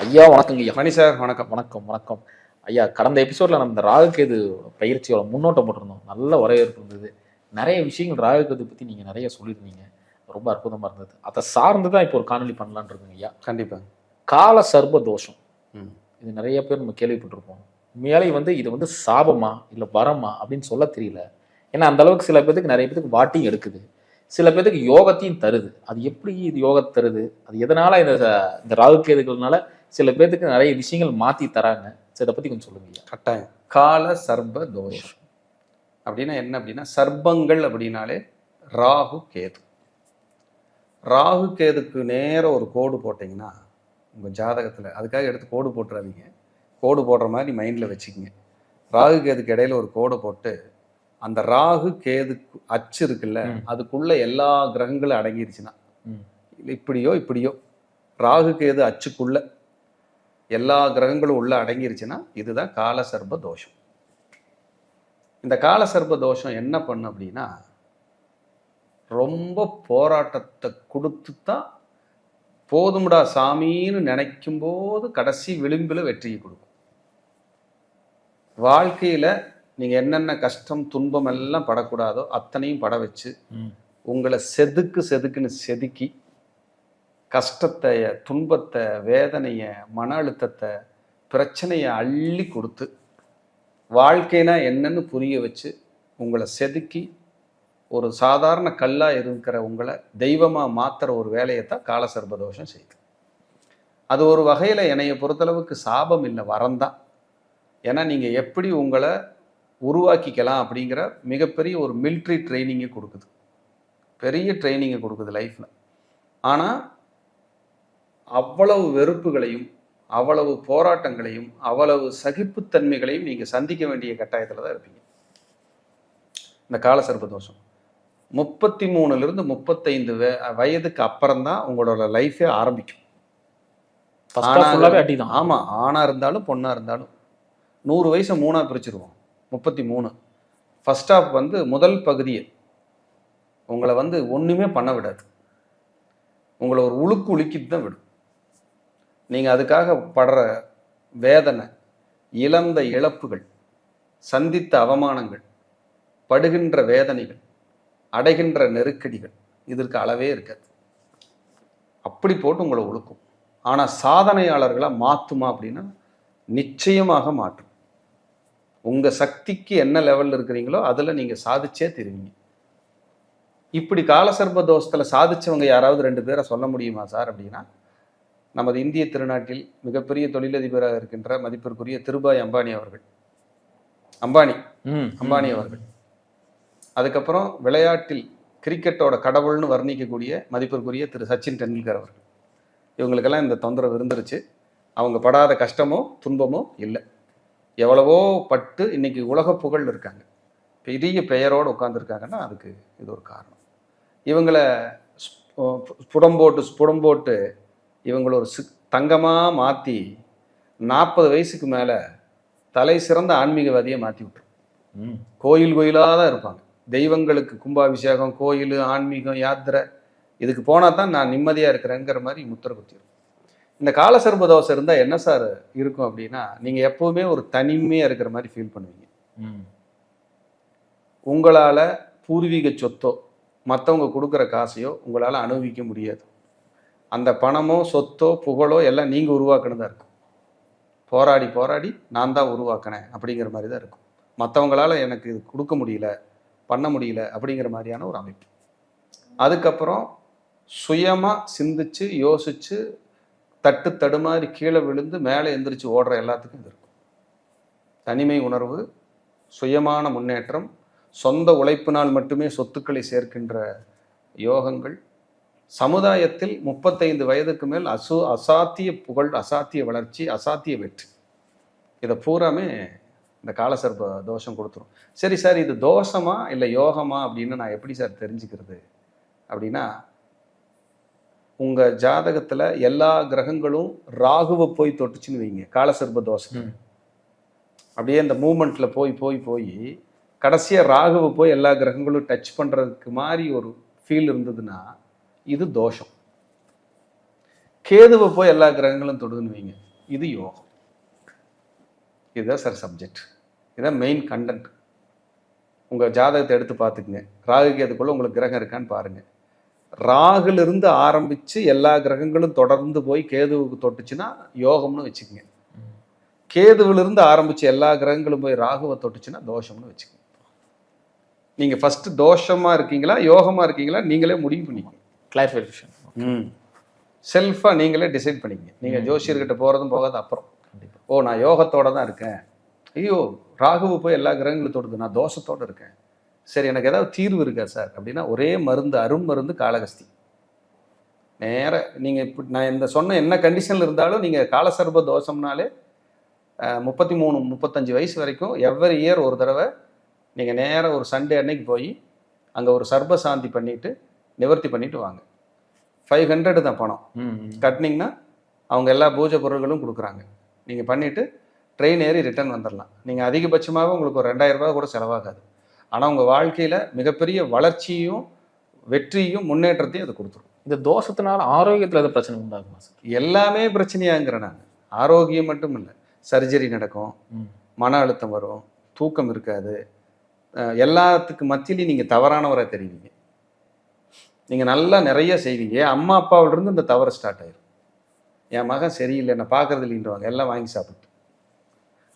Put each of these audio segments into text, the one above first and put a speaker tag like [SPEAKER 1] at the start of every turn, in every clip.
[SPEAKER 1] ஐயா வணக்கங்க ஐயா.
[SPEAKER 2] மணி சார் வணக்கம்.
[SPEAKER 1] வணக்கம் வணக்கம் ஐயா. கடந்த எபிசோட்ல நம்ம இந்த ராகுகேது பயிற்சியோட முன்னோட்டம் போட்டிருந்தோம். நல்ல வரவேற்பு இருந்தது. நிறைய விஷயங்கள் ராகுகேது பத்தி நீங்க நிறைய சொல்லியிருந்தீங்க. ரொம்ப அற்புதமா இருந்தது. அதை சார்ந்துதான் இப்போ ஒரு காணொலி பண்ணலான்னு இருக்குங்க ஐயா.
[SPEAKER 2] கண்டிப்பா.
[SPEAKER 1] கால சர்ப தோஷம், இது நிறைய பேர் நம்ம கேள்விப்பட்டிருப்போம். மேலே இது சாபமா இல்ல வரமா அப்படின்னு சொல்ல தெரியல. ஏன்னா அந்த அளவுக்கு சில பேருக்கு நிறைய பேருக்கு வாட்டிங் எடுக்குது, சில பேருக்கு யோகத்தையும் தருது. அது எப்படி இது யோகத்தை தருது, அது எதனால இந்த ராகுகேதுகள்னால சில பேருக்கு நிறைய விஷயங்கள் மாத்தி தராங்க. இதை பத்தி கொஞ்சம் சொல்லுங்க.
[SPEAKER 2] கட்டாயம். கால சர்ப தோஷம் அப்படின்னா என்ன அப்படின்னா, சர்ப்பங்கள் அப்படின்னாலே ராகு கேது. ராகு கேதுக்கு நேர ஒரு கோடு போட்டிங்கன்னா உங்க ஜாதகத்துல, அதுக்காக எடுத்து கோடு போட்டுறாதீங்க, கோடு போடுற மாதிரி மைண்ட்ல வச்சுக்கிங்க. ராகு கேதுக்கு இடையில ஒரு கோடை போட்டு அந்த ராகு கேது அச்சு இருக்குல்ல, அதுக்குள்ள எல்லா கிரகங்களும் அடங்கிருச்சுன்னா, இப்படியோ இப்படியோ ராகு கேது அச்சுக்குள்ள எல்லா கிரகங்களும் உள்ள அடங்கிருச்சுன்னா இதுதான் கால சர்ப தோஷம். இந்த கால சர்ப தோஷம் என்ன பண்ணும் அப்படின்னா, ரொம்ப போராட்டத்தை கொடுத்து தான் போதும்டா சாமின்னு நினைக்கும் போது கடைசி விளிம்பில் வெற்றியை கொடுக்கும். வாழ்க்கையில நீங்க என்னென்ன கஷ்டம் துன்பம் எல்லாம் படக்கூடாதோ அத்தனையும் பட வச்சு உங்களை செதுக்குன்னு செதுக்கி கஷ்டத்தை, துன்பத்தை, வேதனைய, மன அழுத்தத்தை, பிரச்சனையை அள்ளி கொடுத்து வாழ்க்கைனா என்னன்னு புரிய வச்சு உங்களை செதுக்கி ஒரு சாதாரண கல்லா இருக்கிற உங்களை தெய்வமா மாத்துற ஒரு வேலையை தான் கால சர்பதோஷம் செய்யுது. அது ஒரு வகையில என்னைய பொறுத்தளவுக்கு சாபம் இல்லை, வரம்தான். ஏன்னா நீங்க எப்படி உங்களை உருவாக்கிக்கலாம் அப்படிங்கிற மிகப்பெரிய ஒரு மிலிட்ரி ட்ரைனிங்கை கொடுக்குது, பெரிய ட்ரைனிங்கை கொடுக்குது லைஃப்ல. ஆனா அவ்வளவு வெறுப்புகளையும் அவ்வளவு போராட்டங்களையும் அவ்வளவு சகிப்புத்தன்மைகளையும் நீங்க சந்திக்க வேண்டிய கட்டாயத்துல தான் இருப்பீங்க. இந்த கால சர்பதோஷம் 33 to 35 வயதுக்கு அப்புறம் தான் உங்களோட லைஃபே ஆரம்பிக்கும். ஆமா, ஆணா இருந்தாலும் பொண்ணா இருந்தாலும் 100 வயசை 3ஆ பிரிச்சிருவோம். 33 ஃபர்ஸ்ட் ஆஃப் முதல் பகுதியை உங்களை ஒண்ணுமே பண்ண விடாது, உங்களை ஒரு உலுக்கிட்டு தான் விடும். நீங்க அதுக்காக படுற வேதனை, இழந்த இழப்புகள், சந்தித்த அவமானங்கள், படுகின்ற வேதனைகள், அடைகின்ற நெருக்கடிகள், இதற்கு அளவே இருக்காது. அப்படி போட்டு உங்களை உழுக்கும். ஆனா சாதனையாளர்களா மாத்துமா அப்படின்னா நிச்சயமாக மாற்றும். உங்க சக்திக்கு என்ன லெவல்ல இருக்கிறீங்களோ அதுல நீங்க சாதிச்சே தருவீங்க. இப்படி காலசர்ப தோஷத்துல சாதிச்சவங்க யாராவது 2 பேரை சொல்ல முடியுமா சார் அப்படின்னா, நமது இந்திய திருநாட்டில் மிகப்பெரிய தொழிலதிபராக இருக்கின்ற மதிப்பிற்குரிய திருபாய் அம்பானி அவர்கள், அதுக்கப்புறம் விளையாட்டில் கிரிக்கெட்டோட கடவுள்னு வர்ணிக்கக்கூடிய மதிப்பிற்குரிய திரு சச்சின் டெண்டுல்கர் அவர்கள், இவங்களுக்கெல்லாம் இந்த தொந்தரவு இருந்துருச்சு. அவங்க படாத கஷ்டமோ துன்பமோ இல்லை. எவ்வளவோ பட்டு இன்னைக்கு உலக புகழ் இருக்காங்க, பெரிய பெயரோடு உட்கார்ந்துருக்காங்கன்னா அதுக்கு இது ஒரு காரணம். இவங்களை ஸ்புடம் போட்டு இவங்களை ஒரு தங்கமாக மாற்றி 40 வயசுக்கு மேலே தலை சிறந்த ஆன்மீகவாதியை மாற்றி விட்டுரும். கோயிலாக தான் இருப்பாங்க. தெய்வங்களுக்கு கும்பாபிஷேகம், கோயில், ஆன்மீகம், யாத்திரை, இதுக்கு போனால் தான் நான் நிம்மதியாக இருக்கிறேங்கிற மாதிரி முத்திர குத்திடும். இந்த கால சர்பதோஷம் இருந்தால் என்ன சார் இருக்கும் அப்படின்னா, நீங்கள் எப்பவுமே ஒரு தனிமையாக இருக்கிற மாதிரி ஃபீல் பண்ணுவீங்க. உங்களால் பூர்வீக சொத்தோ மற்றவங்க கொடுக்குற காசையோ உங்களால் அனுபவிக்க முடியாது. அந்த பணமோ சொத்தோ புகழோ எல்லாம் நீங்கள் உருவாக்குனதா இருக்கும். போராடி நான் தான் உருவாக்கினேன் அப்படிங்கிற மாதிரி தான் இருக்கும். மற்றவங்களால எனக்கு இது கொடுக்க முடியல, பண்ண முடியல அப்படிங்கிற மாதிரியான ஒரு அமைப்பு. அதுக்கப்புறம் சுயமாக சிந்திச்சு யோசிச்சு தடுமாறி கீழே விழுந்து மேலே எந்திரிச்சு ஓடுற எல்லாத்துக்கும் இது இருக்கும். தனிமை உணர்வு, சுயமான முன்னேற்றம், சொந்த உழைப்பினால் மட்டுமே சொத்துக்களை சேர்க்கின்ற யோகங்கள், சமுதாயத்தில் 35 வயதுக்கு மேல் அசாத்திய புகழ், அசாத்திய வளர்ச்சி, அசாத்திய வெற்றி, இதை பூராமே இந்த காலசர்ப தோஷம் கொடுத்துரும். சரி சார், இது தோஷமா இல்லை யோகமா அப்படின்னு நான் எப்படி சார் தெரிஞ்சுக்கிறது அப்படின்னா, உங்க ஜாதகத்துல எல்லா கிரகங்களும் ராகுவை போய் தொட்டுச்சுன்னு வைங்க, காலசர்ப தோஷம் அப்படியே இந்த மூமெண்ட்ல போய் கடைசியா ராகுவை போய் எல்லா கிரகங்களும் டச் பண்றதுக்கு மாதிரி ஒரு ஃபீல் இருந்ததுன்னா இது தோஷம். கேதுவை போய் எல்லா கிரகங்களும் தொடுதுன்னு வைங்க, இது யோகம். இதுதான் சார் சப்ஜெக்ட், இதுதான் மெயின் கண்டென்ட். உங்கள் ஜாதகத்தை எடுத்து பார்த்துக்குங்க. ராகுக்கு அதுக்குள்ளே உங்களுக்கு கிரகம் இருக்கான்னு பாருங்கள். ராகுலிருந்து ஆரம்பித்து எல்லா கிரகங்களும் தொடர்ந்து போய் கேதுவுக்கு தொட்டுச்சுன்னா யோகம்னு வச்சுக்கோங்க. கேதுவிலிருந்து ஆரம்பித்து எல்லா கிரகங்களும் போய் ராகுவை தொட்டுச்சுன்னா தோஷம்னு வச்சுக்கோங்க. நீங்கள் ஃபஸ்ட்டு தோஷமாக இருக்கீங்களா யோகமாக இருக்கீங்களா நீங்களே முடிவு பண்ணிக்கோங்க.
[SPEAKER 1] கிளாரிஃபிகேஷன்
[SPEAKER 2] செல்ஃபாக நீங்களே டிசைட் பண்ணிக்கங்க. நீங்கள் ஜோசியர்கிட்ட போகிறதும் போகாது. அப்புறம் ஓ நான் யோகத்தோடு தான் இருக்கேன், ஐயோ ராகுவை போய் எல்லா கிரகங்களும் தொடுது, நான் தோஷத்தோடு இருக்கேன், சரி எனக்கு ஏதாவது தீர்வு இருக்கா சார் அப்படின்னா ஒரே மருந்து, அரும் மருந்து காளகஸ்தி. நேர நீங்கள் இப்படி நான் இந்த சொன்ன என்ன கண்டிஷனில் இருந்தாலும் நீங்கள் காலசர்ப தோஷம்னாலே 33-35 வயசு வரைக்கும் எவ்வரி இயர் ஒரு தடவை நீங்கள் நேராக ஒரு சண்டே அன்னைக்கு போய் அங்கே ஒரு சர்ப சாந்தி பண்ணிவிட்டு நிவர்த்தி பண்ணிவிட்டு வாங்க. 500 தான் பணம் கட்டினீங்கன்னா அவங்க எல்லா பூஜை பொருட்களும் கொடுக்குறாங்க. நீங்கள் பண்ணிவிட்டு ட்ரெயின் ஏறி ரிட்டர்ன் வந்துடலாம். நீங்கள் அதிகபட்சமாக உங்களுக்கு ஒரு 2000 ரூபா கூட செலவாகாது. ஆனால் உங்கள் வாழ்க்கையில் மிகப்பெரிய வளர்ச்சியும் வெற்றியும் முன்னேற்றத்தையும் அது கொடுத்துரும்.
[SPEAKER 1] இந்த தோஷத்தினால ஆரோக்கியத்தில் எதாவது பிரச்சனை உண்டாகுமா சார்?
[SPEAKER 2] எல்லாமே பிரச்சனையாங்கிறேன் நான். ஆரோக்கியம் மட்டும் இல்லை, சர்ஜரி நடக்கும், மன அழுத்தம் வரும், தூக்கம் இருக்காது, எல்லாத்துக்கு மத்தியிலையும் நீங்கள் தவறானவரை தெரிவிங்க. நீங்கள் நல்லா நிறைய செய்வீங்க. அம்மா அப்பாவிலிருந்து இந்த தவறு ஸ்டார்ட் ஆயிரும். என் மகன் சரியில்லை, என்னை பார்க்கறது இல்லைன்றவாங்க, எல்லாம் வாங்கி சாப்பிட்டு.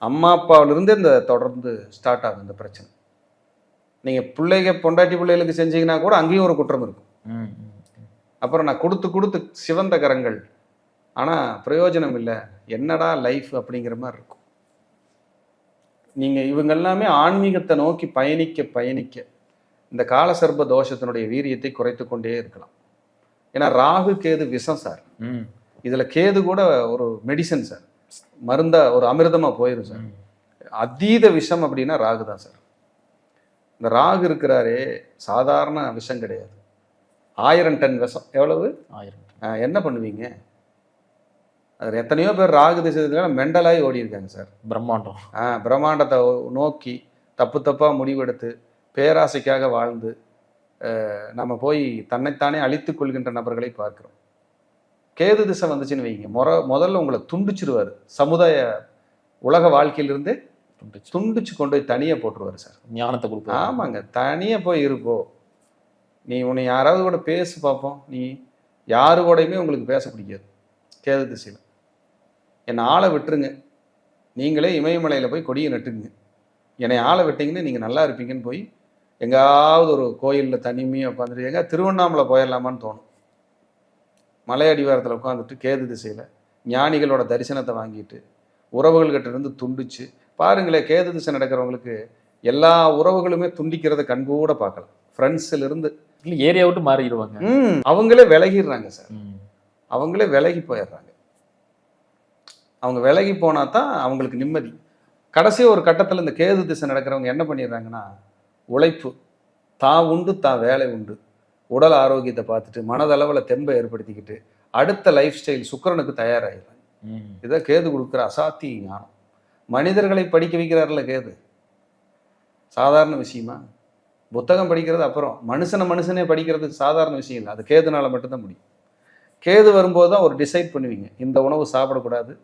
[SPEAKER 2] அம்மா அப்பாவிலிருந்து இந்த தொடர்ந்து ஸ்டார்ட் ஆகும் இந்த பிரச்சனை. நீங்கள் பொண்டாட்டி பிள்ளைகளுக்கு செஞ்சீங்கன்னா கூட அங்கேயும் ஒரு குற்றம் இருக்கும். அப்புறம் நான் கொடுத்து சிவந்த கரங்கள், ஆனால் பிரயோஜனம் இல்லை, என்னடா லைஃப் அப்படிங்கிற மாதிரி இருக்கும். நீங்கள் இவங்க எல்லாமே ஆன்மீகத்தை நோக்கி பயணிக்க இந்த காலசர்ப தோஷத்தினுடைய வீரியத்தை குறைத்து கொண்டே இருக்கலாம். ஏன்னா ராகு கேது விஷம் சார். இதில் கேது கூட ஒரு மெடிசன் சார், மருந்தா ஒரு அமிர்தமாக போயிடும் சார். அதீத விஷம் அப்படின்னா ராகு தான் சார். இந்த ராகு இருக்கிறாரே சாதாரண விஷம் கிடையாது. 1000 டன் விஷம். எவ்வளவு? 1000. என்ன பண்ணுவீங்க? அதில் எத்தனையோ பேர் ராகு திசையில் மெண்டலாகி ஓடி இருக்காங்க சார். பிரம்மாண்டத்தை நோக்கி தப்பாக முடிவெடுத்து பேராசைக்காக வாழ்ந்து நம்ம போய் தன்னைத்தானே அழித்துக் கொள்கின்ற நபர்களை பார்க்கிறோம். கேது திசை வந்துச்சுன்னு வைங்க, முதல்ல உங்களை துண்டிச்சிருவார். சமுதாய உலக வாழ்க்கையிலிருந்து துண்டிச்சு கொண்டு போய் தனியாக போட்டுருவார் சார். ஞானத்தை கொடுக்க. ஆமாங்க, தனியாக போய் இருப்போ. நீ உன்னை யாராவது கூட பேசு பார்ப்போம். நீ யாரு கூடயுமே உங்களுக்கு பேச பிடிக்காது கேது திசையில். என்னை ஆளை விட்டுருங்க, நீங்களே இமயமலையில் போய் கொடியை நட்டுங்க, என்னை ஆளை விட்டீங்கன்னு நீங்கள் நல்லா இருப்பீங்கன்னு போய் எங்காவது ஒரு கோயிலில் தனிமையாக உட்காந்துட்டு எங்கே திருவண்ணாமலை போயிடலாமான்னு தோணும். மலை அடிவாரத்தில் உட்காந்துட்டு கேது திசையில் ஞானிகளோட தரிசனத்தை வாங்கிட்டு உறவுகள்கிட்ட இருந்து துண்டிச்சு பாருங்களேன். கேது திசை நடக்கிறவங்களுக்கு எல்லா உறவுகளுமே துண்டிக்கிறத கண்கூட பார்க்கலாம். ஃப்ரெண்ட்ஸிலிருந்து
[SPEAKER 1] ஏரியா விட்டு மாறிடுவாங்க.
[SPEAKER 2] அவங்களே விலகிடுறாங்க சார். அவங்களே விலகி போயிடுறாங்க. அவங்க விலகி போனா தான் அவங்களுக்கு நிம்மதி. கடைசி ஒரு கட்டத்தில் இந்த கேது திசை நடக்கிறவங்க என்ன பண்ணிடுறாங்கன்னா, உழைப்பு, தான் உண்டு தான் வேலை உண்டு, உடல் ஆரோக்கியத்தை பார்த்துட்டு மனதளவில் தெம்பை ஏற்படுத்திக்கிட்டு அடுத்த லைஃப் ஸ்டைல் சுக்கிரனுக்கு தயாராகிடுறாங்க. இதை கேது கொடுக்குற அசாத்திய ஞானம். மனிதர்களை படிக்க வைக்கிறார்ல கேது, சாதாரண விஷயமா? புத்தகம் படிக்கிறது அப்புறம், மனுஷனே படிக்கிறது சாதாரண விஷயம் இல்லை. அது கேதுனால மட்டும்தான் முடியும். கேது வரும்போது தான் ஒரு டிசைட் பண்ணுவீங்க, இந்த உணவு சாப்பிடக்கூடாது,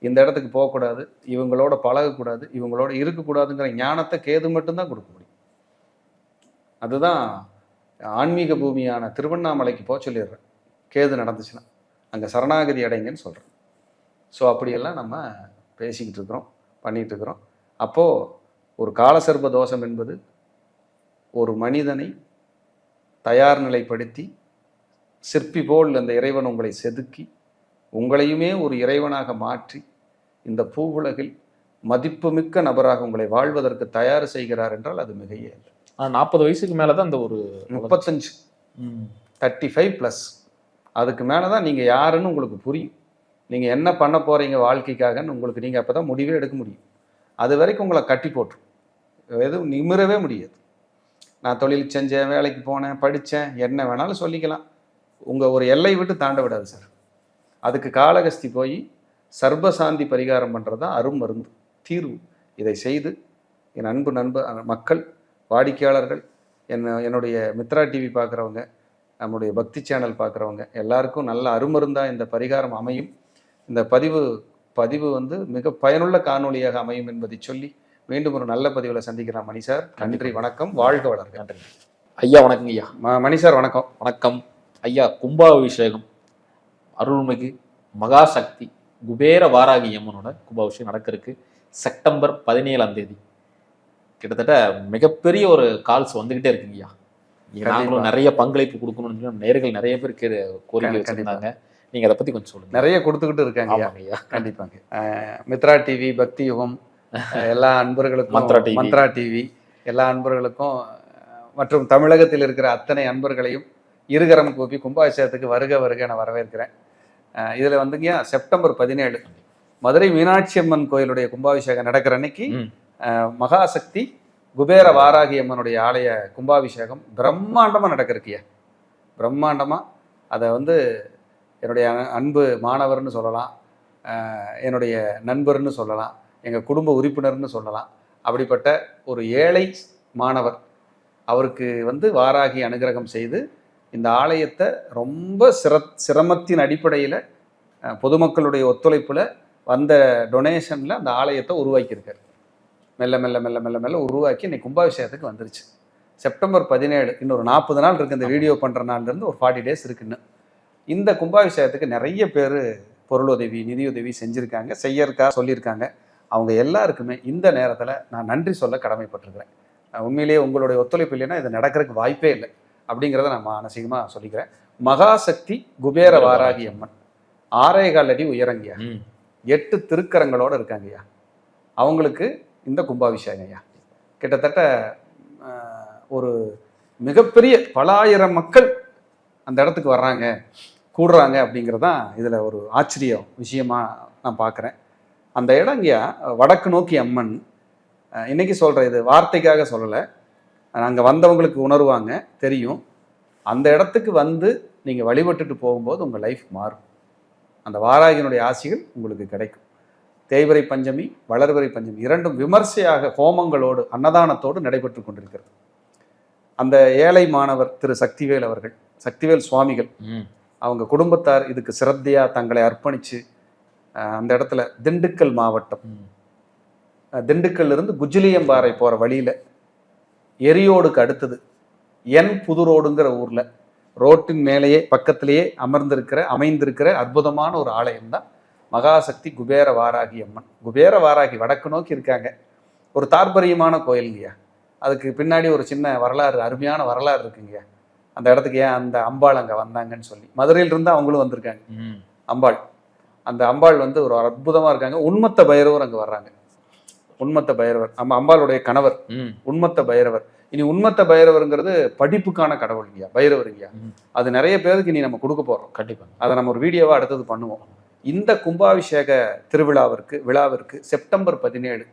[SPEAKER 2] இந்த இடத்துக்கு போகக்கூடாது, இவங்களோட பழகக்கூடாது, இவங்களோட இருக்கக்கூடாதுங்கிற ஞானத்தை கேது மட்டும்தான் கொடுக்க முடியும். அதுதான் ஆன்மீக பூமியான திருவண்ணாமலைக்கு போக சொல்லிடுறேன். கேது நடந்துச்சுன்னா அங்கே சரணாகதி அடைங்கன்னு சொல்கிறேன். ஸோ அப்படியெல்லாம் நம்ம பேசிக்கிட்டு இருக்கிறோம், பண்ணிகிட்டு இருக்கிறோம். அப்போது ஒரு காலசர்ப தோஷம் என்பது ஒரு மனிதனை தயார் நிலைப்படுத்தி சிற்பி போல் அந்த இறைவன் உங்களை செதுக்கி உங்களையுமே ஒரு இறைவனாக மாற்றி இந்த பூவுலகில் மதிப்புமிக்க நபராக உங்களை வாழ்வதற்கு தயார் செய்கிறார் என்றால் அது மிகையே இல்லை.
[SPEAKER 1] 40 வயசுக்கு மேலே தான் அந்த ஒரு
[SPEAKER 2] 35 35+, அதுக்கு மேலே தான் நீங்கள் யாருன்னு உங்களுக்கு புரியும். நீங்கள் என்ன பண்ண போகிறீங்க வாழ்க்கைக்காகன்னு உங்களுக்கு நீங்கள் அப்போ தான் முடிவே எடுக்க முடியும். அது வரைக்கும் உங்களை கட்டி போட்டுரும், எதுவும் நிமிரவே முடியாது. நான் தொழில் செஞ்சேன், வேலைக்கு போனேன், படித்தேன், என்ன வேணாலும் சொல்லிக்கலாம். உங்கள் ஒரு எல்லை விட்டு தாண்ட விடாது சார். அதுக்கு காளகஸ்தி போய் சர்பசாந்தி பரிகாரம் பண்ணுறது தான் அரும் மருந்து, தீர்வு. இதை செய்து என் அன்பு மக்கள், வாடிக்கையாளர்கள், என்னுடைய மித்ரா டிவி பார்க்குறவங்க, நம்முடைய பக்தி சேனல் பார்க்குறவங்க எல்லாருக்கும் நல்ல அருமருந்தாக இந்த பரிகாரம் அமையும். இந்த பதிவு பதிவு வந்து மிக பயனுள்ள காணொளியாக அமையும் என்பதை சொல்லி மீண்டும் ஒரு நல்ல பதிவில் சந்திக்கலாம் மணி சார். நன்றி, வணக்கம், வாழ்க வளர்க.
[SPEAKER 1] நன்றி ஐயா. வணக்கங்க ஐயா.
[SPEAKER 2] மணி சார் வணக்கம்.
[SPEAKER 1] வணக்கம் ஐயா. கும்பாபிஷேகம் அருள்மிகு மகாசக்தி குபேர வாராகி அம்மனோட கும்பாபிஷேகம் நடக்கிறதுக்கு செப்டம்பர் 17ஆம் தேதி. கிட்டத்தட்ட மிகப்பெரிய ஒரு கால்ஸ் வந்துகிட்டே இருக்குங்கய்யா. நாங்களும் நிறைய பங்களிப்பு கொடுக்கணும்னு நேர்கள் நிறைய பேர் கோரிக்கை வச்சிருந்தாங்க. நீங்க அதை பத்தி கொஞ்சம் சொல்லுங்க.
[SPEAKER 2] நிறைய கொடுத்துக்கிட்டு இருக்காங்க ஐயா. கண்டிப்பாங்க. மித்ரா டிவி, பக்தி யுகம் எல்லா அன்பர்களுக்கும், மந்த்ரா டிவி எல்லா அன்பர்களுக்கும் மற்றும் தமிழகத்தில் இருக்கிற அத்தனை அன்பர்களையும் இருகரம் கூப்பி கும்பாபிஷேகத்துக்கு வருக வருக என வரவேற்கிறேன். இதுல வந்துங்க செப்டம்பர் 17 மதுரை மீனாட்சி அம்மன் கோயிலுடைய கும்பாபிஷேகம் நடக்கிற அன்னைக்கு மகாசக்தி குபேர வாராகி அம்மனுடைய ஆலய கும்பாபிஷேகம் பிரம்மாண்டமா நடக்கிறதுக்கியா. பிரம்மாண்டமா அதை வந்து என்னுடைய அன்பு மாணவர்னு சொல்லலாம், என்னுடைய நண்பர்னு சொல்லலாம், எங்கள் குடும்ப உறுப்பினர்னு சொல்லலாம். அப்படிப்பட்ட ஒரு ஏழை மாணவர் அவருக்கு வந்து வாராகி அனுகிரகம் செய்து இந்த ஆலயத்தை ரொம்ப சிரமத்தின் அடிப்படையில் பொதுமக்களுடைய ஒத்துழைப்பில் வந்த டொனேஷனில் அந்த ஆலயத்தை உருவாக்கியிருக்காரு. மெல்ல மெல்ல மெல்ல மெல்ல மெல்ல உருவாக்கி இன்னைக்கு கும்பாபிஷேகத்துக்கு வந்துருச்சு. செப்டம்பர் 17 இன்னொரு 40 நாள் இருக்குது. இந்த வீடியோ பண்ணுற நாள்லேருந்து ஒரு 40 டேஸ் இருக்குன்னு. இந்த கும்பாபிஷேகத்துக்கு நிறைய பேர் பொருளுதவி, நிதியுதவி செஞ்சுருக்காங்க, செய்யறதுக்காக சொல்லியிருக்காங்க. அவங்க எல்லாருக்குமே இந்த நேரத்தில் நான் நன்றி சொல்ல கடமைப்பட்டிருக்கிறேன். உண்மையிலேயே உங்களுடைய ஒத்துழைப்பு இல்லைன்னா இது நடக்கிறதுக்கு வாய்ப்பே இல்லை அப்படிங்கிறத நான் மானசீகமாக சொல்லிக்கிறேன். மகாசக்தி குபேர வாராகி அம்மன் 6.25 அடி உயரங்கய்யா, 8 திருக்கரங்களோடு இருக்காங்கய்யா. அவங்களுக்கு இந்த கும்பாபிஷேகம் ஐயா கிட்டத்தட்ட ஒரு மிகப்பெரிய பல ஆயிரம் மக்கள் அந்த இடத்துக்கு வர்றாங்க, கூடுறாங்க அப்படிங்கிறதான் இதில் ஒரு ஆச்சரிய விஷயமா நான் பார்க்குறேன். அந்த இடங்கய்யா வடக்கு நோக்கி அம்மன். இன்னைக்கு சொல்கிறேன், இது வார்த்தைக்காக சொல்லலை, அங்கே வந்தவங்களுக்கு உணர்வாங்க, தெரியும். அந்த இடத்துக்கு வந்து நீங்கள் வழிபட்டுட்டு போகும்போது உங்கள் லைஃப் மாறும். அந்த வாராகியினுடைய ஆசிகள் உங்களுக்கு கிடைக்கும். தேய்பிறை பஞ்சமி, வளர்பிறை பஞ்சமி இரண்டும் விமர்சையாக ஹோமங்களோடு அன்னதானத்தோடு நடைபெற்று கொண்டிருக்கிறது. அந்த ஏழை மாணவர் திரு சக்திவேல் அவர்கள், சக்திவேல் சுவாமிகள், அவங்க குடும்பத்தார் இதுக்கு சிரத்தையா தங்களை அர்ப்பணித்து அந்த இடத்துல திண்டுக்கல் மாவட்டம், திண்டுக்கல்ல இருந்து குஜிலியம்பாறை போகிற வழியில் எரியோடுக்கு அடுத்தது என் புதுரோடுங்கிற ஊரில் ரோட்டின் மேலேயே பக்கத்திலேயே அமைந்திருக்கிற அற்புதமான ஒரு ஆலயம் தான் மகாசக்தி குபேர வாராகி அம்மன். குபேர வாராகி வடக்கு நோக்கி இருக்காங்க. ஒரு தாற்பரியமான கோயில்ங்கய்யா. அதுக்கு பின்னாடி ஒரு சின்ன வரலாறு, அருமையான வரலாறு இருக்குங்கய்யா. அந்த இடத்துக்கு ஏன் அந்த அம்பாள் அங்கே வந்தாங்கன்னு சொல்லி மதுரையிலிருந்து அவங்களும் வந்திருக்காங்க. அம்பாள், அந்த அம்பாள் வந்து ஒரு அற்புதமாக இருக்காங்க. உண்மத்த பைரவர் அங்கே வர்றாங்க. உண்மத்த பைரவர் அம்பாளுடைய கணவர் உண்மத்த பைரவர். இனி உண்மத்த பைரவருங்கிறது படிப்புக்கான கடவுள்ங்கய்யா, பைரவருங்கய்யா. அது நிறைய பேருக்கு இனி நம்ம கொடுக்க போகிறோம். கண்டிப்பாக அதை நம்ம ஒரு வீடியோவாக அடுத்தது பண்ணுவோம். இந்த கும்பாபிஷேக விழாவிற்கு செப்டம்பர் 17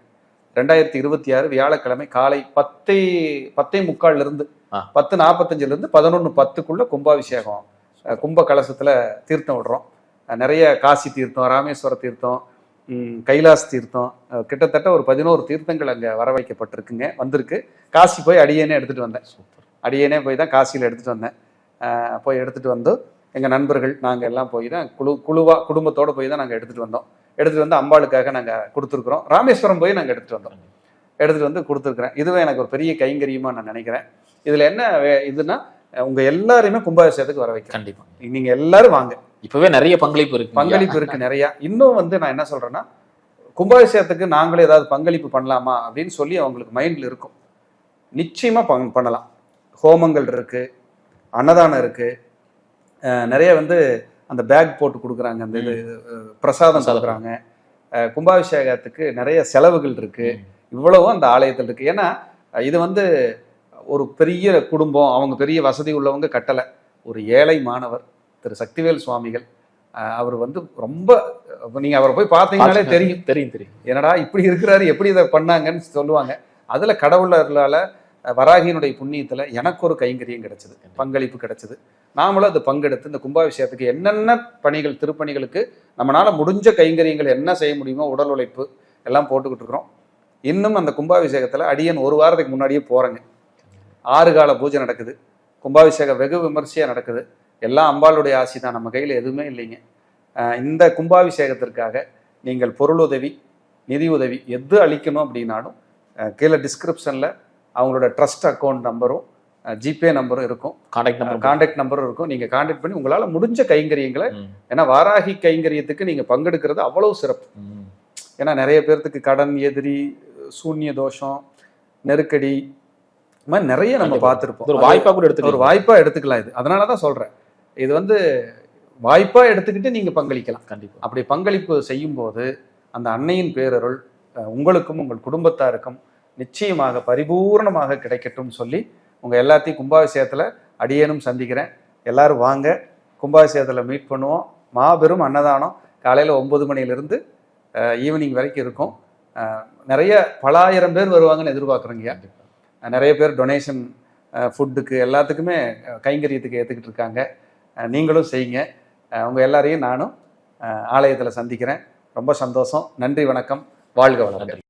[SPEAKER 2] 2026 வியாழக்கிழமை காலை 10:45 10:45 11:10 கும்பாபிஷேகம். கும்ப கலசத்துல தீர்த்தம் விடுறோம். நிறைய காசி தீர்த்தம், ராமேஸ்வர தீர்த்தம், கைலாஸ் தீர்த்தம், கிட்டத்தட்ட ஒரு 11 தீர்த்தங்கள் அங்கே வர வைக்கப்பட்டிருக்குங்க. வந்திருக்கு. காசி போய் அடியேனே எடுத்துட்டு வந்தேன். அடியேனே போய் தான் காசியில் எடுத்துட்டு வந்தேன். போய் எடுத்துட்டு வந்து எங்கள் நண்பர்கள் நாங்கள் எல்லாம் போய் தான் குடும்பத்தோடு போய் தான் நாங்கள் எடுத்துகிட்டு வந்தோம். எடுத்துகிட்டு வந்து அம்பாளுக்காக நாங்கள் கொடுத்துருக்குறோம். ராமேஸ்வரம் போய் நாங்கள் எடுத்துகிட்டு வந்து கொடுத்துருக்குறேன். இதுவே எனக்கு ஒரு பெரிய கைங்கரியமாக நான் நினைக்கிறேன். இதில் என்ன இதுன்னா, உங்கள் எல்லாரையுமே கும்பாபிஷேகத்துக்கு வர வைக்க. கண்டிப்பாக நீங்கள் எல்லாரும் வாங்க. இப்போவே நிறைய பங்களிப்பு இருக்கு நிறையா. இன்னும் வந்து நான் என்ன சொல்கிறேன்னா, கும்பாபிஷேகத்துக்கு நாங்களே ஏதாவது பங்களிப்பு பண்ணலாமா அப்படின்னு சொல்லி அவங்களுக்கு மைண்டில் இருக்கும். நிச்சயமாக பண்ணலாம். ஹோமங்கள் இருக்குது, அன்னதானம் இருக்குது, நிறைய வந்து அந்த பேக் போட்டு கொடுக்குறாங்க, அந்த இது பிரசாதம் கொடுக்குறாங்க. கும்பாபிஷேகத்துக்கு நிறைய செலவுகள் இருக்குது. இவ்வளவும் அந்த ஆலயத்தில் இருக்குது. ஏன்னா இது வந்து ஒரு பெரிய குடும்பம், அவங்க பெரிய வசதி உள்ளவங்க கட்டலை. ஒரு ஏழை மாணவர் திரு சக்திவேல் சுவாமிகள், அவர் வந்து ரொம்ப, நீங்கள் அவரை போய் பார்த்தீங்கன்னாலே தெரியும் என்னடா இப்படி இருக்கிறாரு, எப்படி இதை பண்ணாங்கன்னு சொல்லுவாங்க. அதில் கடவுளால் வராகியினுடைய புண்ணியத்தில் எனக்கு ஒரு கைங்கரியம் கிடைச்சிது, பங்களிப்பு கிடைச்சிது. நாமளும் அது பங்கெடுத்து இந்த கும்பாபிஷேகத்துக்கு என்னென்ன பணிகள், திருப்பணிகளுக்கு நம்மளால் முடிஞ்ச கைங்கரியங்கள் என்ன செய்ய முடியுமோ உடல் உழைப்பு எல்லாம் போட்டுக்கிட்டு இருக்கிறோம். இன்னும் அந்த கும்பாபிஷேகத்தில் அடியன் ஒரு வாரத்துக்கு முன்னாடியே போகிறேங்க. 6 கால பூஜை நடக்குது. கும்பாபிஷேகம் வெகு விமர்சையாக நடக்குது. எல்லாம் அம்பாளுடைய ஆசி தான், நம்ம கையில் எதுவுமே இல்லைங்க. இந்த கும்பாபிஷேகத்திற்காக நீங்கள் பொருளுதவி, நிதி உதவி எது அளிக்கணும் அப்படின்னாலும் கீழே டிஸ்கிரிப்ஷனில் அவங்களோட ட்ரஸ்ட் அக்கௌண்ட் நம்பரும் ஜிபே நம்பரும் இருக்கும், கான்டாக்ட் நம்பரும் இருக்கும். நீங்கள் கான்டாக்ட் பண்ணி உங்களால் முடிஞ்ச கைங்கரியங்களை, ஏன்னா வாராகி கைங்கரியத்துக்கு நீங்கள் பங்கெடுக்கிறது அவ்வளவு சிறப்பு. ஏன்னா நிறைய பேர்த்துக்கு கடன், எதிரி, சூன்ய தோஷம், நெருக்கடி, இது மாதிரி நிறைய நம்ம பார்த்துருப்போம்.
[SPEAKER 1] ஒரு வாய்ப்பா கூட
[SPEAKER 2] ஒரு வாய்ப்பாக எடுத்துக்கலாம். இது அதனால தான் சொல்கிறேன், இது வந்து வாய்ப்பாக எடுத்துக்கிட்டு நீங்கள் பங்களிக்கலாம்.
[SPEAKER 1] கண்டிப்பாக
[SPEAKER 2] அப்படி பங்களிப்பு செய்யும்போது அந்த அன்னையின் பேரருள் உங்களுக்கும் உங்கள் குடும்பத்தாருக்கும் நிச்சயமாக பரிபூர்ணமாக கிடைக்கட்டும் சொல்லி உங்கள் எல்லாத்தையும் கும்பாபிஷேகத்தில் அடியேனும் சந்திக்கிறேன். எல்லாரும் வாங்க, கும்பாபிஷேகத்தில் மீட் பண்ணுவோம். மாபெரும் அன்னதானம் காலையில் 9 மணிலேருந்து ஈவினிங் வரைக்கும் இருக்கும். நிறைய பல ஆயிரம் பேர் வருவாங்கன்னு எதிர்பார்க்குறேங்க. நிறைய பேர் டொனேஷன், ஃபுட்டுக்கு எல்லாத்துக்குமே கைங்கரியத்துக்கு ஏற்றுக்கிட்டு இருக்காங்க. நீங்களும் செய்யுங்க. உங்கள் எல்லாரையும் நானும் ஆலயத்தில் சந்திக்கிறேன். ரொம்ப சந்தோஷம். நன்றி, வணக்கம், வாழ்க வளர்க.